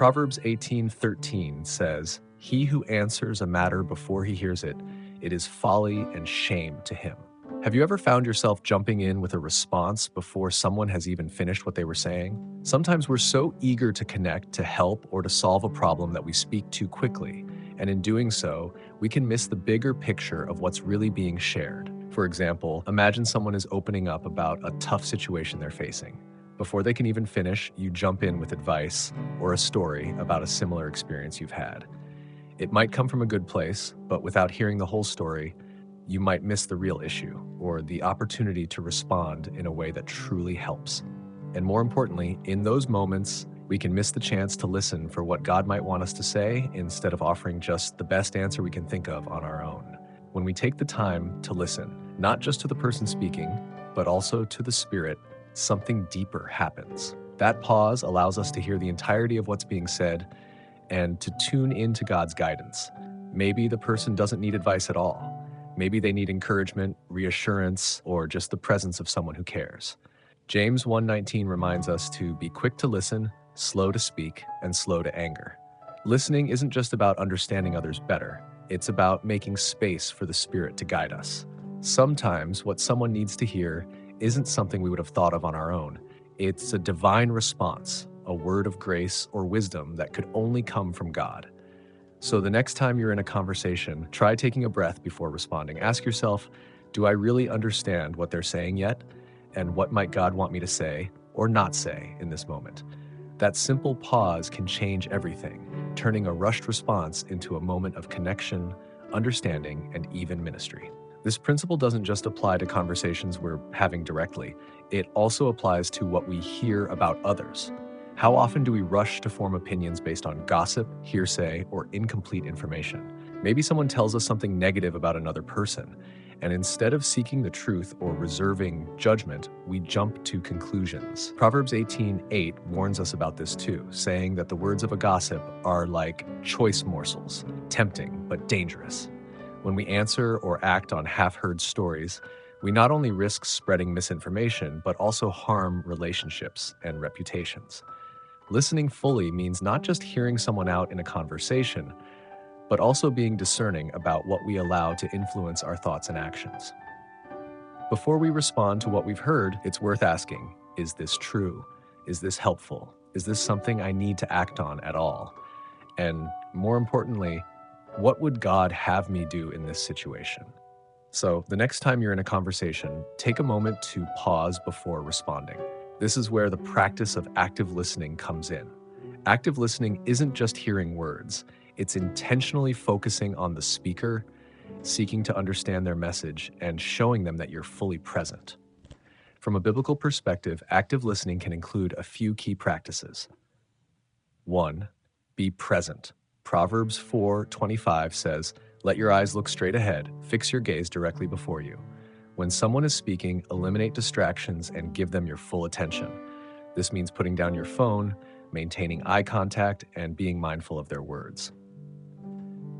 Proverbs 18:13 says, "He who answers a matter before he hears it, it is folly and shame to him." Have you ever found yourself jumping in with a response before someone has even finished what they were saying? Sometimes we're so eager to connect, to help, or to solve a problem that we speak too quickly, and in doing so, we can miss the bigger picture of what's really being shared. For example, imagine someone is opening up about a tough situation they're facing. Before they can even finish, you jump in with advice or a story about a similar experience you've had. It might come from a good place, but without hearing the whole story, you might miss the real issue or the opportunity to respond in a way that truly helps. And more importantly, in those moments, we can miss the chance to listen for what God might want us to say instead of offering just the best answer we can think of on our own. When we take the time to listen, not just to the person speaking, but also to the Spirit, something deeper happens. That pause allows us to hear the entirety of what's being said and to tune into God's guidance. Maybe the person doesn't need advice at all. Maybe they need encouragement, reassurance, or just the presence of someone who cares. James 1:19 reminds us to be quick to listen, slow to speak, and slow to anger. Listening isn't just about understanding others better. It's about making space for the Spirit to guide us. Sometimes what someone needs to hear isn't something we would have thought of on our own. It's a divine response, a word of grace or wisdom that could only come from God. So the next time you're in a conversation, try taking a breath before responding. Ask yourself, do I really understand what they're saying yet? And what might God want me to say or not say in this moment? That simple pause can change everything, turning a rushed response into a moment of connection, understanding, and even ministry. This principle doesn't just apply to conversations we're having directly, it also applies to what we hear about others. How often do we rush to form opinions based on gossip, hearsay, or incomplete information? Maybe someone tells us something negative about another person, and instead of seeking the truth or reserving judgment, we jump to conclusions. Proverbs 18:8 warns us about this too, saying that the words of a gossip are like choice morsels, tempting but dangerous. When we answer or act on half-heard stories, we not only risk spreading misinformation, but also harm relationships and reputations. Listening fully means not just hearing someone out in a conversation, but also being discerning about what we allow to influence our thoughts and actions. Before we respond to what we've heard, it's worth asking, is this true? Is this helpful? Is this something I need to act on at all? And more importantly, what would God have me do in this situation? So the next time you're in a conversation, take a moment to pause before responding. This is where the practice of active listening comes in. Active listening isn't just hearing words. It's intentionally focusing on the speaker, seeking to understand their message, and showing them that you're fully present. From a biblical perspective, active listening can include a few key practices. 1. Be present. Proverbs 4:25 says, "Let your eyes look straight ahead, fix your gaze directly before you." When someone is speaking, eliminate distractions and give them your full attention. This means putting down your phone, maintaining eye contact, and being mindful of their words.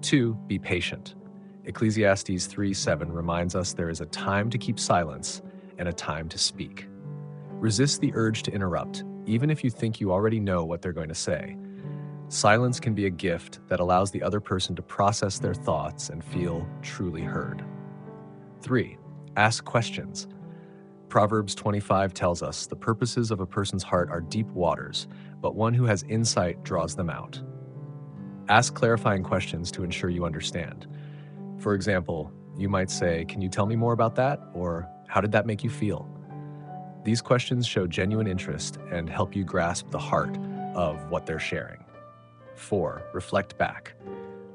2. Be patient. Ecclesiastes 3:7 reminds us there is a time to keep silence and a time to speak. Resist the urge to interrupt, even if you think you already know what they're going to say. Silence can be a gift that allows the other person to process their thoughts and feel truly heard. 3. Ask questions. Proverbs 25 tells us the purposes of a person's heart are deep waters, but one who has insight draws them out. Ask clarifying questions to ensure you understand. For example, you might say, "Can you tell me more about that?" Or, "How did that make you feel?" These questions show genuine interest and help you grasp the heart of what they're sharing. 4. Reflect back.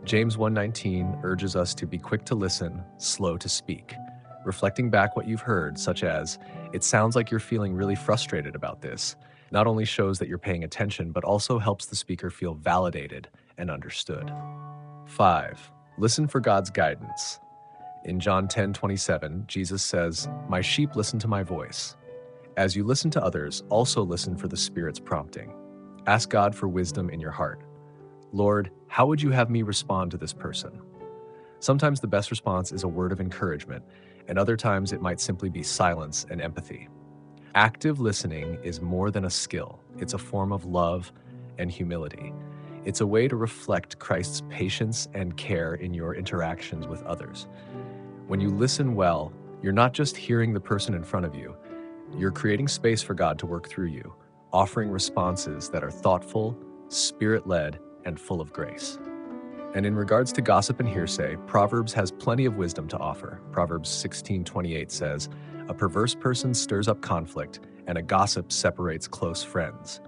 James 1:19 urges us to be quick to listen, slow to speak. Reflecting back what you've heard, such as, "It sounds like you're feeling really frustrated about this," not only shows that you're paying attention, but also helps the speaker feel validated and understood. 5. Listen for God's guidance. In John 10:27, Jesus says, "My sheep listen to my voice." As you listen to others, also listen for the Spirit's prompting. Ask God for wisdom in your heart. Lord, how would you have me respond to this person? Sometimes the best response is a word of encouragement, and other times it might simply be silence and empathy. Active listening is more than a skill. It's a form of love and humility. It's a way to reflect Christ's patience and care in your interactions with others. When you listen well, you're not just hearing the person in front of you, you're creating space for God to work through you, offering responses that are thoughtful, spirit-led, and full of grace. And in regards to gossip and hearsay, Proverbs has plenty of wisdom to offer. Proverbs 16:28 says, "A perverse person stirs up conflict, and a gossip separates close friends."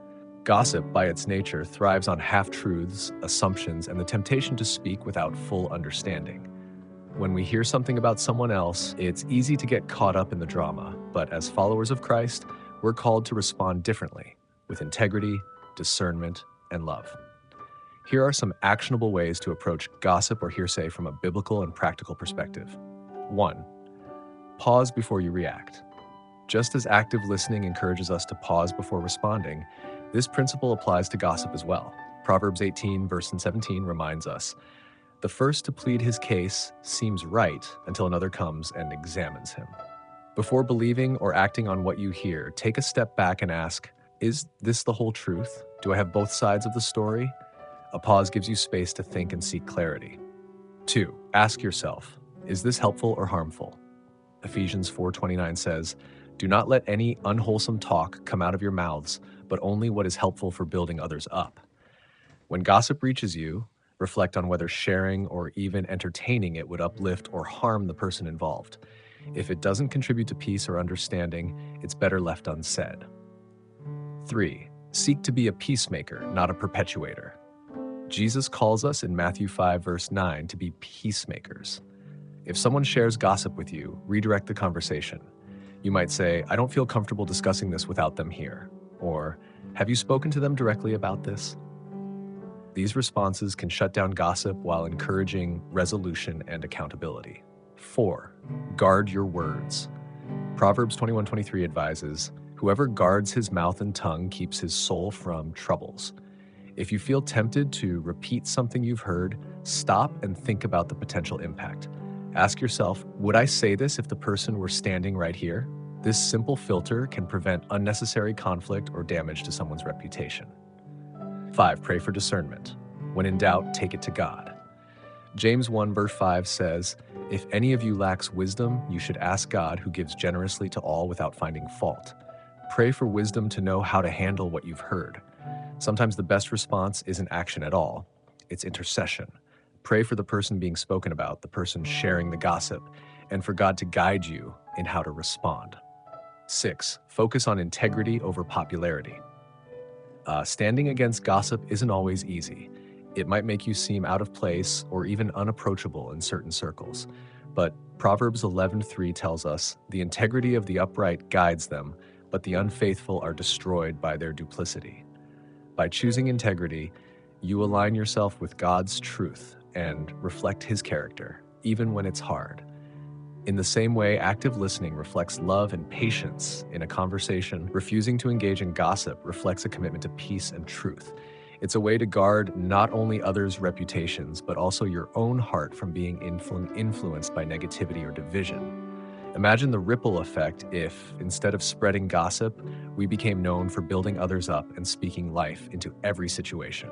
Gossip, by its nature, thrives on half-truths, assumptions, and the temptation to speak without full understanding. When we hear something about someone else, it's easy to get caught up in the drama, but as followers of Christ, we're called to respond differently, with integrity, discernment, and love. Here are some actionable ways to approach gossip or hearsay from a biblical and practical perspective. 1. Pause before you react. Just as active listening encourages us to pause before responding, this principle applies to gossip as well. Proverbs 18, verse 17 reminds us, "The first to plead his case seems right until another comes and examines him." Before believing or acting on what you hear, take a step back and ask, is this the whole truth? Do I have both sides of the story? A pause gives you space to think and seek clarity. 2. Ask yourself, is this helpful or harmful? Ephesians 4:29 says, "Do not let any unwholesome talk come out of your mouths, but only what is helpful for building others up." When gossip reaches you, reflect on whether sharing or even entertaining it would uplift or harm the person involved. If it doesn't contribute to peace or understanding, it's better left unsaid. 3. Seek to be a peacemaker, not a perpetuator. Jesus calls us in Matthew 5, verse 9, to be peacemakers. If someone shares gossip with you, redirect the conversation. You might say, "I don't feel comfortable discussing this without them here." Or, "Have you spoken to them directly about this?" These responses can shut down gossip while encouraging resolution and accountability. 4. Guard your words. Proverbs 21:23 advises, "Whoever guards his mouth and tongue keeps his soul from troubles." If you feel tempted to repeat something you've heard, stop and think about the potential impact. Ask yourself, would I say this if the person were standing right here? This simple filter can prevent unnecessary conflict or damage to someone's reputation. 5. Pray for discernment. When in doubt, take it to God. James 1 verse 5 says, "If any of you lacks wisdom, you should ask God, who gives generously to all without finding fault." Pray for wisdom to know how to handle what you've heard. Sometimes the best response isn't action at all, it's intercession. Pray for the person being spoken about, the person sharing the gossip, and for God to guide you in how to respond. 6. Focus on integrity over popularity. Standing against gossip isn't always easy. It might make you seem out of place or even unapproachable in certain circles. But Proverbs 11:3 tells us, "The integrity of the upright guides them, but the unfaithful are destroyed by their duplicity." By choosing integrity, you align yourself with God's truth and reflect His character, even when it's hard. In the same way, active listening reflects love and patience in a conversation. Refusing to engage in gossip reflects a commitment to peace and truth. It's a way to guard not only others' reputations, but also your own heart from being influenced by negativity or division. Imagine the ripple effect if, instead of spreading gossip, we became known for building others up and speaking life into every situation.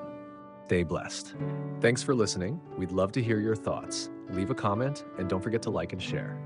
Stay blessed. Thanks for listening. We'd love to hear your thoughts. Leave a comment and don't forget to like and share.